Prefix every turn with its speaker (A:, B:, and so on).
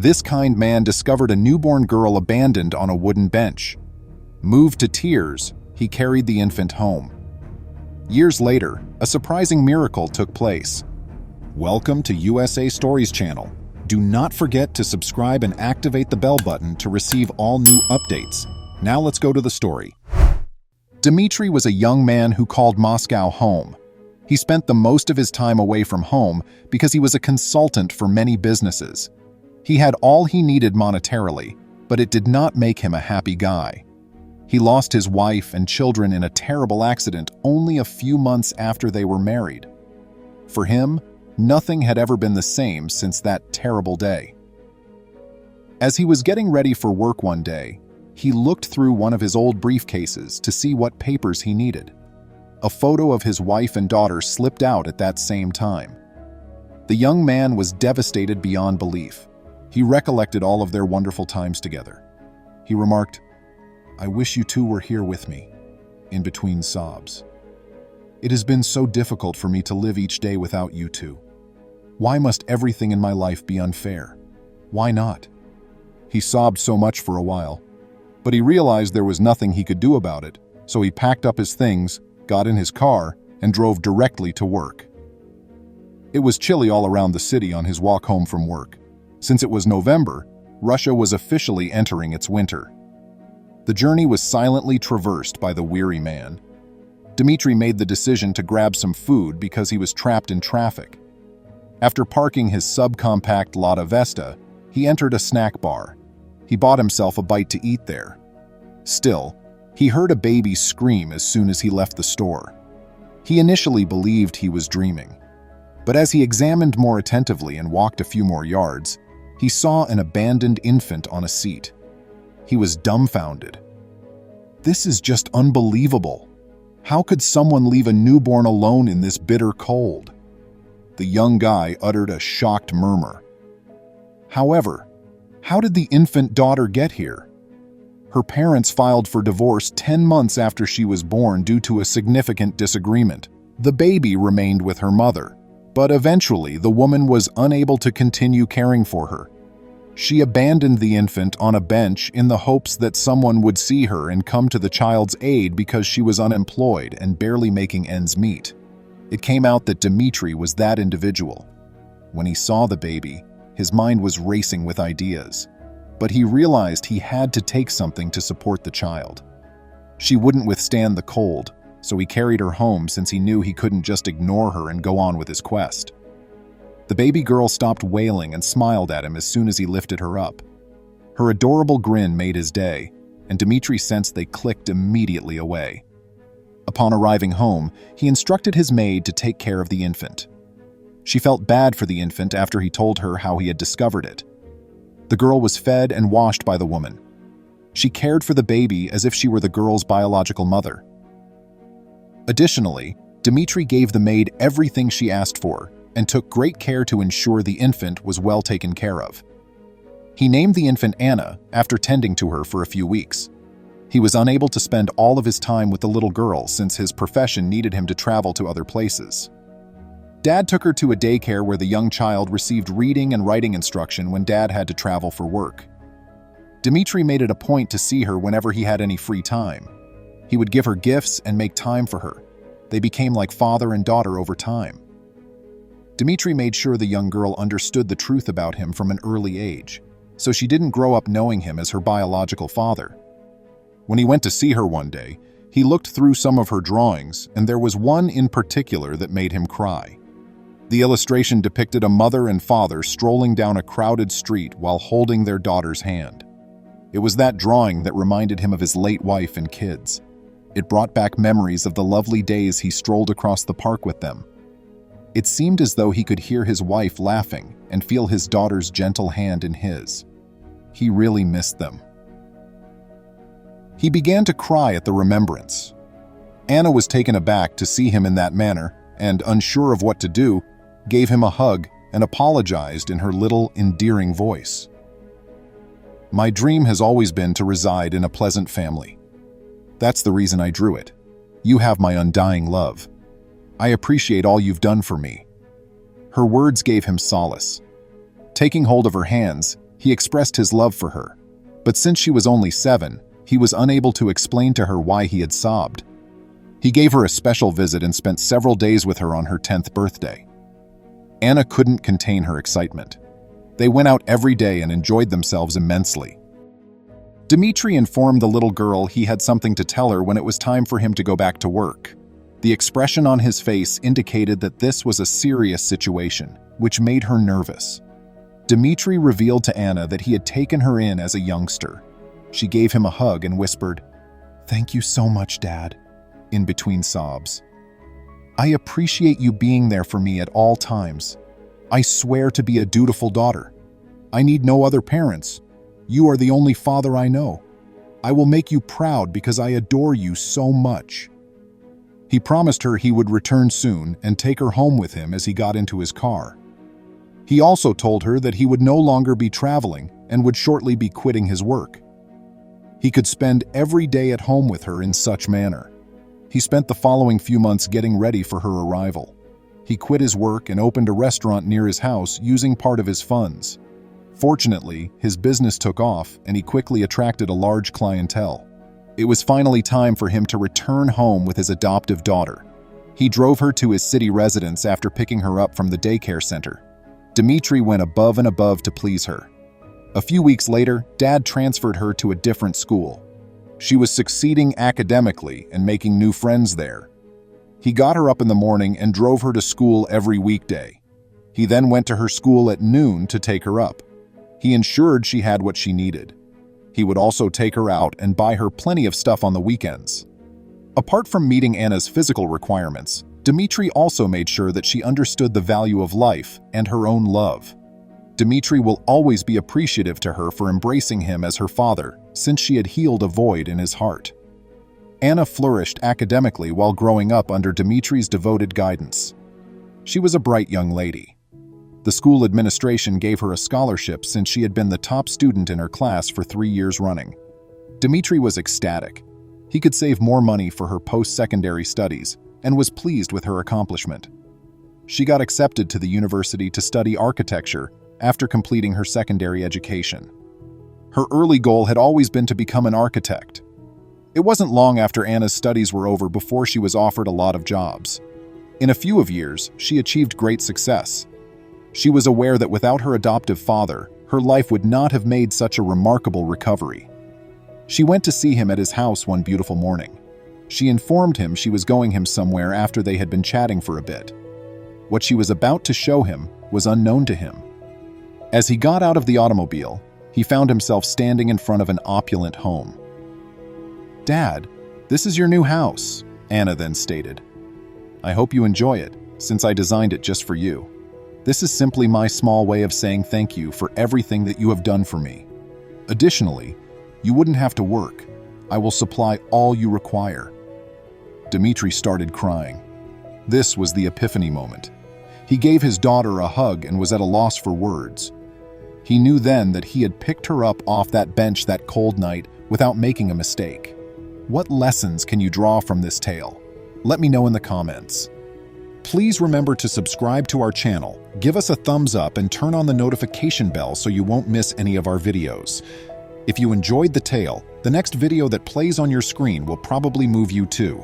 A: This kind man discovered a newborn girl abandoned on a wooden bench. Moved to tears, he carried the infant home. Years later, a surprising miracle took place. Welcome to USA Stories channel. Do not forget to subscribe and activate the bell button to receive all new updates. Now let's go to the story. Dimitri was a young man who called Moscow home. He spent the most of his time away from home because he was a consultant for many businesses. He had all he needed monetarily, but it did not make him a happy guy. He lost his wife and children in a terrible accident only a few months after they were married. For him, nothing had ever been the same since that terrible day. As he was getting ready for work one day, he looked through one of his old briefcases to see what papers he needed. A photo of his wife and daughter slipped out at that same time. The young man was devastated beyond belief. He recollected all of their wonderful times together. He remarked, "I wish you two were here with me," in between sobs. "It has been so difficult for me to live each day without you two. Why must everything in my life be unfair? Why not?" He sobbed so much for a while, but he realized there was nothing he could do about it, so he packed up his things, got in his car, and drove directly to work. It was chilly all around the city on his walk home from work. Since it was November, Russia was officially entering its winter. The journey was silently traversed by the weary man. Dimitri made the decision to grab some food because he was trapped in traffic. After parking his subcompact Lada Vesta, he entered a snack bar. He bought himself a bite to eat there. Still, he heard a baby scream as soon as he left the store. He initially believed he was dreaming, but as he examined more attentively and walked a few more yards, he saw an abandoned infant on a seat. He was dumbfounded. "This is just unbelievable. How could someone leave a newborn alone in this bitter cold?" The young guy uttered a shocked murmur. However, how did the infant daughter get here? Her parents filed for divorce 10 months after she was born due to a significant disagreement. The baby remained with her mother, but eventually the woman was unable to continue caring for her. She abandoned the infant on a bench in the hopes that someone would see her and come to the child's aid because she was unemployed and barely making ends meet. It came out that Dimitri was that individual. When he saw the baby, his mind was racing with ideas, but he realized he had to take something to support the child. She wouldn't withstand the cold, so he carried her home since he knew he couldn't just ignore her and go on with his quest. The baby girl stopped wailing and smiled at him as soon as he lifted her up. Her adorable grin made his day, and Dimitri sensed they clicked immediately away. Upon arriving home, he instructed his maid to take care of the infant. She felt bad for the infant after he told her how he had discovered it. The girl was fed and washed by the woman. She cared for the baby as if she were the girl's biological mother. Additionally, Dimitri gave the maid everything she asked for and took great care to ensure the infant was well taken care of. He named the infant Anna after tending to her for a few weeks. He was unable to spend all of his time with the little girl since his profession needed him to travel to other places. Dad took her to a daycare where the young child received reading and writing instruction when Dad had to travel for work. Dimitri made it a point to see her whenever he had any free time. He would give her gifts and make time for her. They became like father and daughter over time. Dimitri made sure the young girl understood the truth about him from an early age, so she didn't grow up knowing him as her biological father. When he went to see her one day, he looked through some of her drawings, and there was one in particular that made him cry. The illustration depicted a mother and father strolling down a crowded street while holding their daughter's hand. It was that drawing that reminded him of his late wife and kids. It brought back memories of the lovely days he strolled across the park with them. It seemed as though he could hear his wife laughing and feel his daughter's gentle hand in his. He really missed them. He began to cry at the remembrance. Anna was taken aback to see him in that manner and, unsure of what to do, gave him a hug and apologized in her little, endearing voice. "My dream has always been to reside in a pleasant family. That's the reason I drew it. You have my undying love. I appreciate all you've done for me." Her words gave him solace. Taking hold of her hands, He expressed his love for her, but since she was only 7, he was unable to explain to her why he had sobbed. He gave her a special visit and spent several days with her on her 10th birthday. Anna couldn't contain her excitement. They went out every day and enjoyed themselves immensely. Dimitri informed the little girl he had something to tell her when it was time for him to go back to work. The expression on his face indicated that this was a serious situation, which made her nervous. Dimitri revealed to Anna that he had taken her in as a youngster. She gave him a hug and whispered, "Thank you so much, Dad," in between sobs. "I appreciate you being there for me at all times. I swear to be a dutiful daughter. I need no other parents. You are the only father I know. I will make you proud because I adore you so much." He promised her he would return soon and take her home with him as he got into his car. He also told her that he would no longer be traveling and would shortly be quitting his work. He could spend every day at home with her in such manner. He spent the following few months getting ready for her arrival. He quit his work and opened a restaurant near his house using part of his funds. Fortunately, his business took off and he quickly attracted a large clientele. It was finally time for him to return home with his adoptive daughter. He drove her to his city residence after picking her up from the daycare center. Dimitri went above and above to please her. A few weeks later, Dad transferred her to a different school. She was succeeding academically and making new friends there. He got her up in the morning and drove her to school every weekday. He then went to her school at noon to take her up. He ensured she had what she needed. He would also take her out and buy her plenty of stuff on the weekends. Apart from meeting Anna's physical requirements, Dimitri also made sure that she understood the value of life and her own love. Dimitri will always be appreciative to her for embracing him as her father, since she had healed a void in his heart. Anna flourished academically while growing up under Dimitri's devoted guidance. She was a bright young lady. The school administration gave her a scholarship since she had been the top student in her class for 3 years running. Dimitri was ecstatic. He could save more money for her post-secondary studies and was pleased with her accomplishment. She got accepted to the university to study architecture after completing her secondary education. Her early goal had always been to become an architect. It wasn't long after Anna's studies were over before she was offered a lot of jobs. In a few years, she achieved great success. She was aware that without her adoptive father, her life would not have made such a remarkable recovery. She went to see him at his house one beautiful morning. She informed him she was going him somewhere after they had been chatting for a bit. What she was about to show him was unknown to him. As he got out of the automobile, he found himself standing in front of an opulent home. "Dad, this is your new house," Anna then stated. "I hope you enjoy it, since I designed it just for you. This is simply my small way of saying thank you for everything that you have done for me. Additionally, you wouldn't have to work. I will supply all you require." Dimitri started crying. This was the epiphany moment. He gave his daughter a hug and was at a loss for words. He knew then that he had picked her up off that bench that cold night without making a mistake. What lessons can you draw from this tale? Let me know in the comments. Please remember to subscribe to our channel, give us a thumbs up, and turn on the notification bell so you won't miss any of our videos. If you enjoyed the tale, the next video that plays on your screen will probably move you too.